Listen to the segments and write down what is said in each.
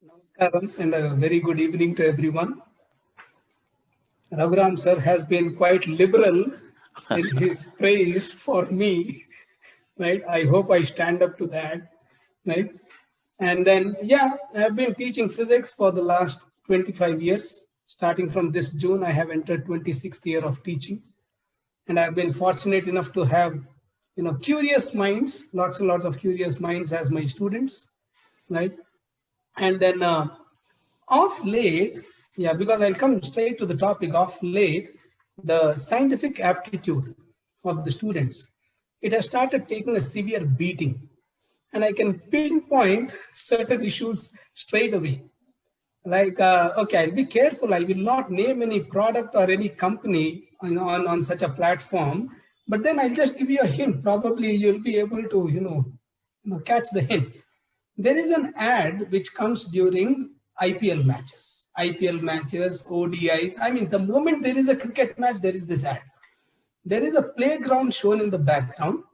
Namaskaram and a very good evening to everyone. Raghuram sir has been quite liberal in his praise for me, right? I hope I stand up to that, right? And then, yeah, I have been teaching physics for the last 25 years. Starting from this June, I have entered 26th year of teaching. And I've been fortunate enough to have, curious minds, lots and lots of curious minds as my students, right? And then of late, yeah, because I'll come straight to the topic. Of late, the scientific aptitude of the students, it has started taking a severe beating. And I can pinpoint certain issues straight away. Like, okay, I'll be careful. I will not name any product or any company on such a platform. But then I'll just give you a hint. Probably you'll be able to, catch the hint. There is an ad which comes during IPL matches, ODIs. I mean, the moment there is a cricket match, there is this ad. There is a playground shown in the background.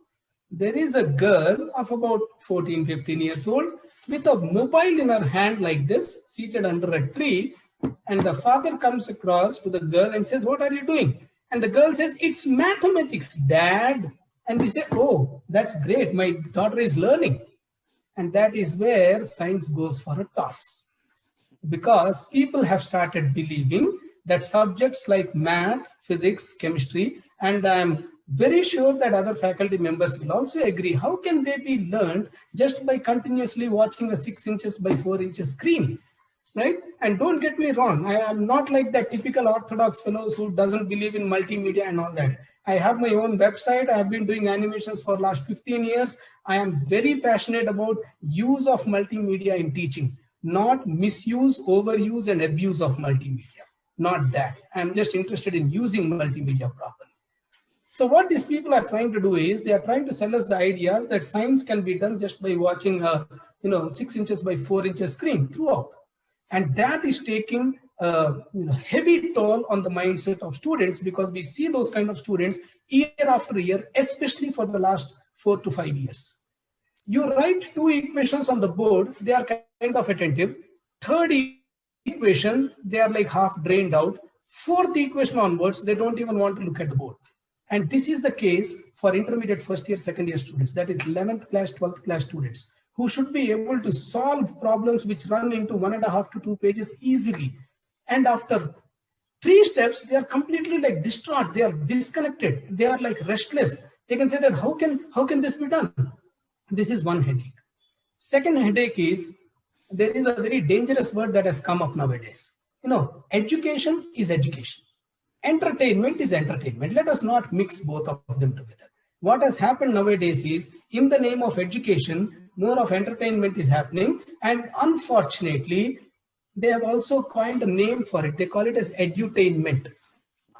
There is a girl of about 14, 15 years old with a mobile in her hand like this, seated under a tree. And the father comes across to the girl and says, "What are you doing?" And the girl says, "It's mathematics, Dad." And we say, "Oh, that's great. My daughter is learning." And that is where science goes for a toss. Because people have started believing that subjects like math, physics, chemistry, and I'm very sure that other faculty members will also agree, how can they be learned just by continuously watching a 6 inches by 4 inches screen, right? And don't get me wrong, I am not like that typical orthodox fellows who doesn't believe in multimedia and all that. I have my own website. I have been doing animations for the last 15 years. I am very passionate about use of multimedia in teaching, not misuse, overuse, and abuse of multimedia. Not that. I'm just interested in using multimedia properly. So what these people are trying to do is they are trying to sell us the ideas that science can be done just by watching a 6 inches by 4 inches screen throughout. And that is taking a heavy toll on the mindset of students, because we see those kind of students year after year, especially for the last 4 to 5 years. You write 2 equations on the board, they are kind of attentive. Third equation, they are like half drained out. Fourth equation onwards, they don't even want to look at the board. And this is the case for intermediate first year, second year students, that is 11th class, 12th class students, who should be able to solve problems which run into 1.5 to 2 pages easily. And after 3 steps, they are completely like distraught, they are disconnected, they are like restless. They can say that how can this be done? This is one headache. Second headache is, there is a very dangerous word that has come up nowadays. Education is education. Entertainment is entertainment. Let us not mix both of them together. What has happened nowadays is, in the name of education, more of entertainment is happening. And unfortunately, they have also coined a name for it. They call it as edutainment.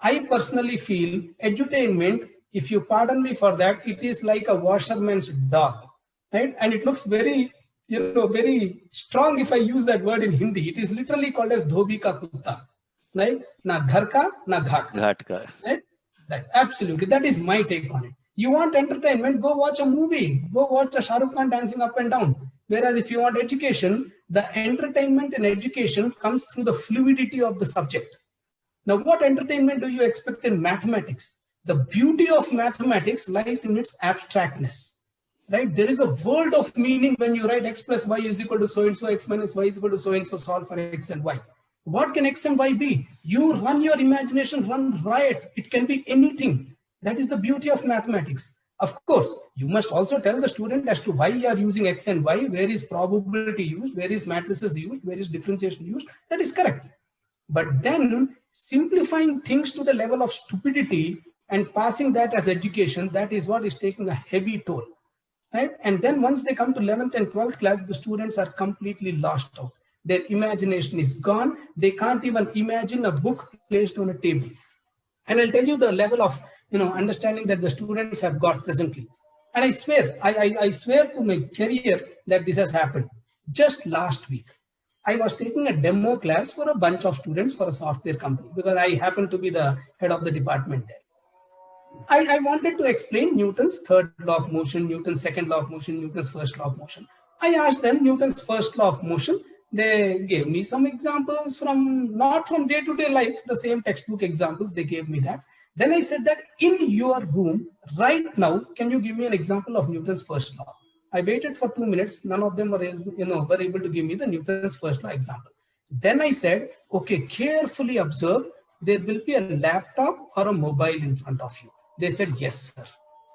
I personally feel edutainment, if you pardon me for that, it is like a washerman's dog, right? And it looks very, very strong if I use that word in Hindi. It is literally called as dhobi ka kutta. Right? Na ghar ka, na ghat ka. Right? Absolutely. That is my take on it. You want entertainment, go watch a movie. Go watch a Shah Rukh Khan dancing up and down. Whereas if you want education, the entertainment and education comes through the fluidity of the subject. Now, what entertainment do you expect in mathematics? The beauty of mathematics lies in its abstractness. Right? There is a world of meaning when you write x plus y is equal to so and so, x minus y is equal to so and so, solve for x and y. What can x and y be? You run your imagination, run riot. It can be anything. That is the beauty of mathematics. Of course, you must also tell the student as to why you are using x and y, where is probability used, where is matrices used, where is differentiation used. That is correct. But then simplifying things to the level of stupidity and passing that as education, that is what is taking a heavy toll. Right? And then once they come to 11th and 12th class, the students are completely lost out. Their imagination is gone. They can't even imagine a book placed on a table. And I'll tell you the level of understanding that the students have got presently. And I swear, I swear to my career that this has happened. Just last week, I was taking a demo class for a bunch of students for a software company, because I happen to be the head of the department there. I wanted to explain Newton's third law of motion, Newton's second law of motion, Newton's first law of motion. I asked them Newton's first law of motion. They gave me some examples from, not from day-to-day life, the same textbook examples, they gave me that. Then I said that in your room right now, can you give me an example of Newton's first law? I waited for 2 minutes. None of them were able to give me the Newton's first law example. Then I said, okay, carefully observe. There will be a laptop or a mobile in front of you. They said, yes, sir.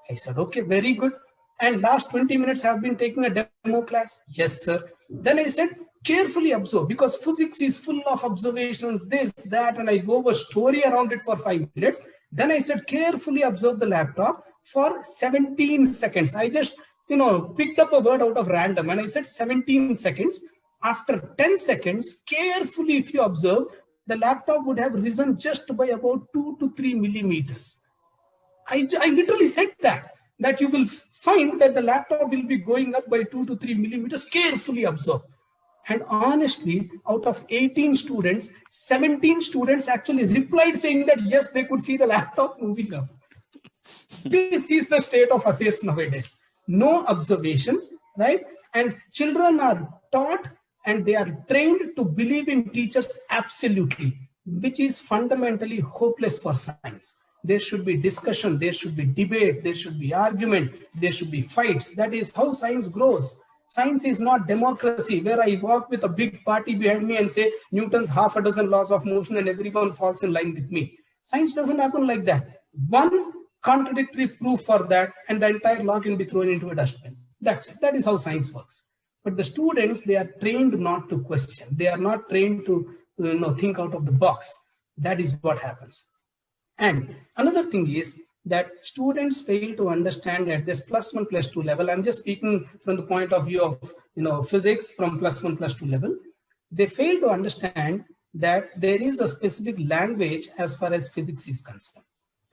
I said, okay, very good. And last 20 minutes have been taking a demo class. Yes, sir. Then I said, carefully observe, because physics is full of observations, this, that, and I wove a story around it for 5 minutes. Then I said, carefully observe the laptop for 17 seconds. I just, picked up a word out of random and I said 17 seconds. After 10 seconds, carefully, if you observe, the laptop would have risen just by about 2 to 3 millimeters. I literally said that you will find that the laptop will be going up by 2 to 3 millimeters. Carefully observe. And honestly, out of 18 students, 17 students actually replied saying that yes, they could see the laptop moving up. This is the state of affairs nowadays. No observation, right? And children are taught and they are trained to believe in teachers absolutely, which is fundamentally hopeless for science. There should be discussion, there should be debate, there should be argument, there should be fights. That is how science grows. Science is not democracy, where I walk with a big party behind me and say Newton's half a dozen laws of motion and everyone falls in line with me. Science doesn't happen like that. One contradictory proof for that and the entire law can be thrown into a dustbin. That's it. That is how science works. But the students, they are trained not to question. They are not trained to think out of the box. That is what happens. And another thing is that students fail to understand at this +1, +2 level. I'm just speaking from the point of view of physics from +1, +2 level. They fail to understand that there is a specific language as far as physics is concerned.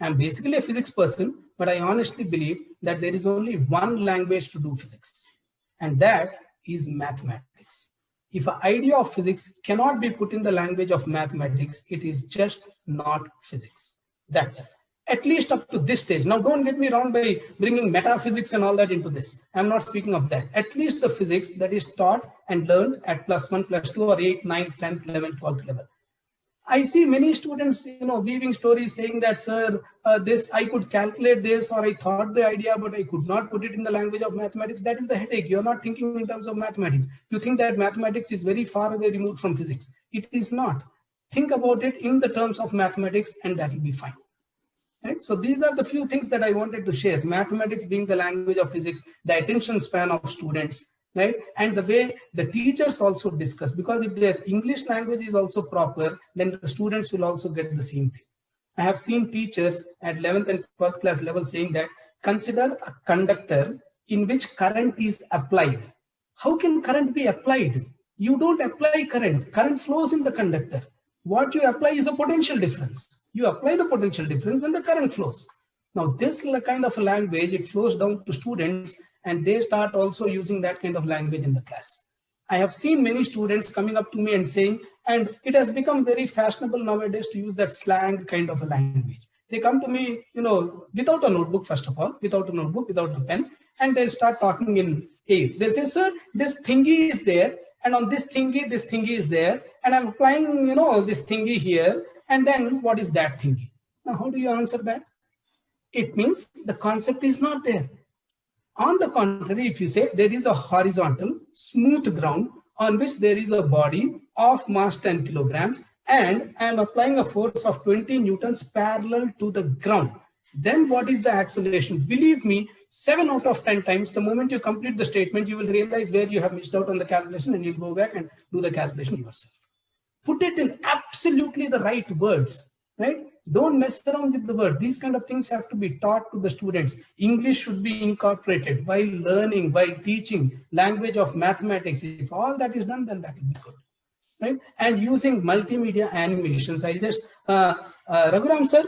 I'm basically a physics person, but I honestly believe that there is only one language to do physics, and that is mathematics. If an idea of physics cannot be put in the language of mathematics, it is just not physics. That's it. At least up to this stage. Now, don't get me wrong by bringing metaphysics and all that into this. I'm not speaking of that. At least the physics that is taught and learned at +1, +2, or 8th, 9th, 10th, 11th, 12th level. I see many students, weaving stories saying that, sir, this, I could calculate this, or I thought the idea, but I could not put it in the language of mathematics. That is the headache. You're not thinking in terms of mathematics. You think that mathematics is very far away removed from physics. It is not. Think about it in the terms of mathematics and that will be fine. Right? So these are the few things that I wanted to share. Mathematics being the language of physics, the attention span of students, right? And the way the teachers also discuss, because if their English language is also proper, then the students will also get the same thing. I have seen teachers at 11th and 12th class level saying that consider a conductor in which current is applied. How can current be applied? You don't apply current. Current flows in the conductor. What you apply is a potential difference. You apply the potential difference, then the current flows. Now, this kind of a language, it flows down to students and they start also using that kind of language in the class. I have seen many students coming up to me and saying, and it has become very fashionable nowadays to use that slang kind of a language. They come to me, without a notebook, first of all, without a notebook, without a pen, and they'll start talking in air. They'll say, sir, this thingy is there, and on this thingy is there, and I'm applying, this thingy here, and then what is that thingy? Now, how do you answer that? It means the concept is not there. On the contrary, if you say there is a horizontal, smooth ground on which there is a body of mass 10 kilograms, and I am applying a force of 20 newtons parallel to the ground, then what is the acceleration? Believe me, 7 out of 10 times, the moment you complete the statement, you will realize where you have missed out on the calculation and you'll go back and do the calculation yourself. Put it in absolutely the right words, right? Don't mess around with the word. These kind of things have to be taught to the students. English should be incorporated while learning, while teaching language of mathematics. If all that is done, then that will be good, right? And using multimedia animations. I'll just, Raghuram sir.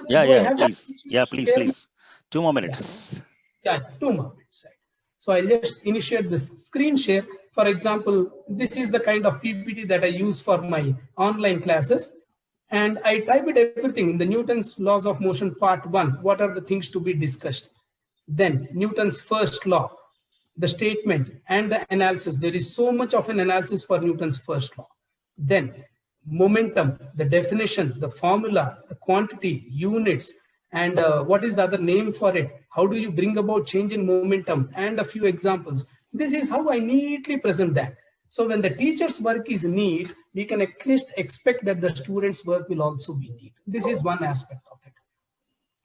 Please. 2 more minutes. Yeah, 2 more minutes. Right? So I'll just initiate this screen share. For example, this is the kind of PPT that I use for my online classes. And I type it everything in the Newton's laws of motion part 1. What are the things to be discussed? Then Newton's first law. the statement and the analysis. There is so much of an analysis for Newton's first law. Then momentum, the definition, the formula, the quantity, units, and what is the other name for it? How do you bring about change in momentum, and a few examples. This is how I neatly present that. So when the teacher's work is neat, we can at least expect that the student's work will also be neat. This is one aspect of it.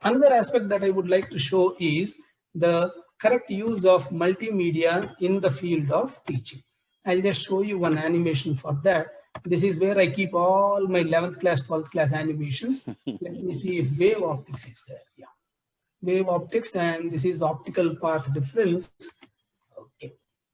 Another aspect that I would like to show is the correct use of multimedia in the field of teaching. I'll just show you one animation for that. This is where I keep all my 11th class, 12th class animations. Let me see if wave optics is there. Yeah, wave optics, and this is optical path difference. Okay,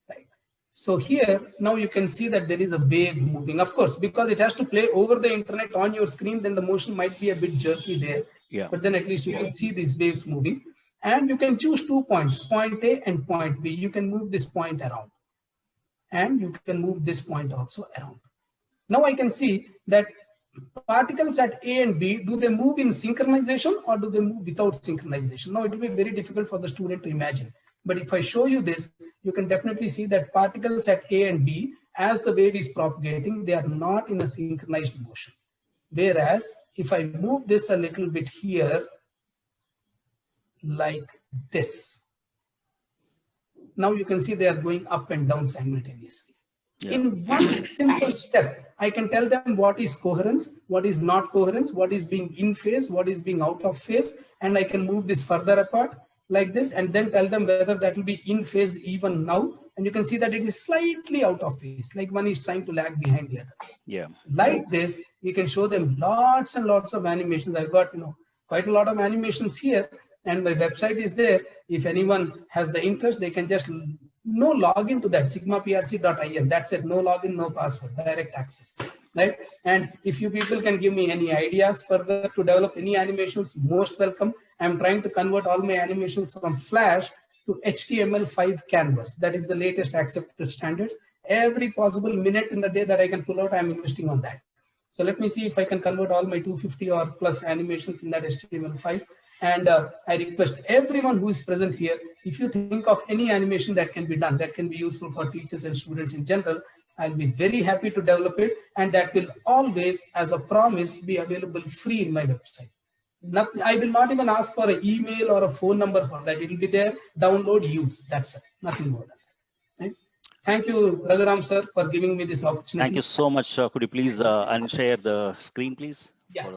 right. So here, now you can see that there is a wave moving. Of course, because it has to play over the internet on your screen, then the motion might be a bit jerky there. Yeah. But then at least you can see these waves moving. And you can choose 2 points, point A and point B. You can move this point around. And you can move this point also around. Now I can see that particles at A and B, do they move in synchronization or do they move without synchronization? Now it will be very difficult for the student to imagine. But if I show you this, you can definitely see that particles at A and B, as the wave is propagating, they are not in a synchronized motion. Whereas if I move this a little bit here, like this, now you can see they are going up and down simultaneously. Yeah. In one simple step, I can tell them what is coherence, what is not coherence, what is being in phase, what is being out of phase, and I can move this further apart like this, and then tell them whether that will be in phase even now. And you can see that it is slightly out of phase, like one is trying to lag behind the other. Yeah. Like this, we can show them lots and lots of animations. I've got, quite a lot of animations here, and my website is there. If anyone has the interest, they can just log into that sigmaprc.in. That's it. No login, no password, direct access, right? And if you people can give me any ideas further to develop any animations, most welcome. I'm trying to convert all my animations from Flash to HTML5 canvas. That is the latest accepted standards. Every possible minute in the day that I can pull out, I'm investing on that. So let me see if I can convert all my 250 or plus animations in that HTML5. And I request everyone who is present here, if you think of any animation that can be done, that can be useful for teachers and students in general, I'll be very happy to develop it. And that will always, as a promise, be available free in my website. I will not even ask for an email or a phone number for that. It will be there, download, use. That's it. Nothing more than that. Right? Thank you, Raghuram sir, for giving me this opportunity. Thank you so much. Could you please unshare the screen, please? Yeah.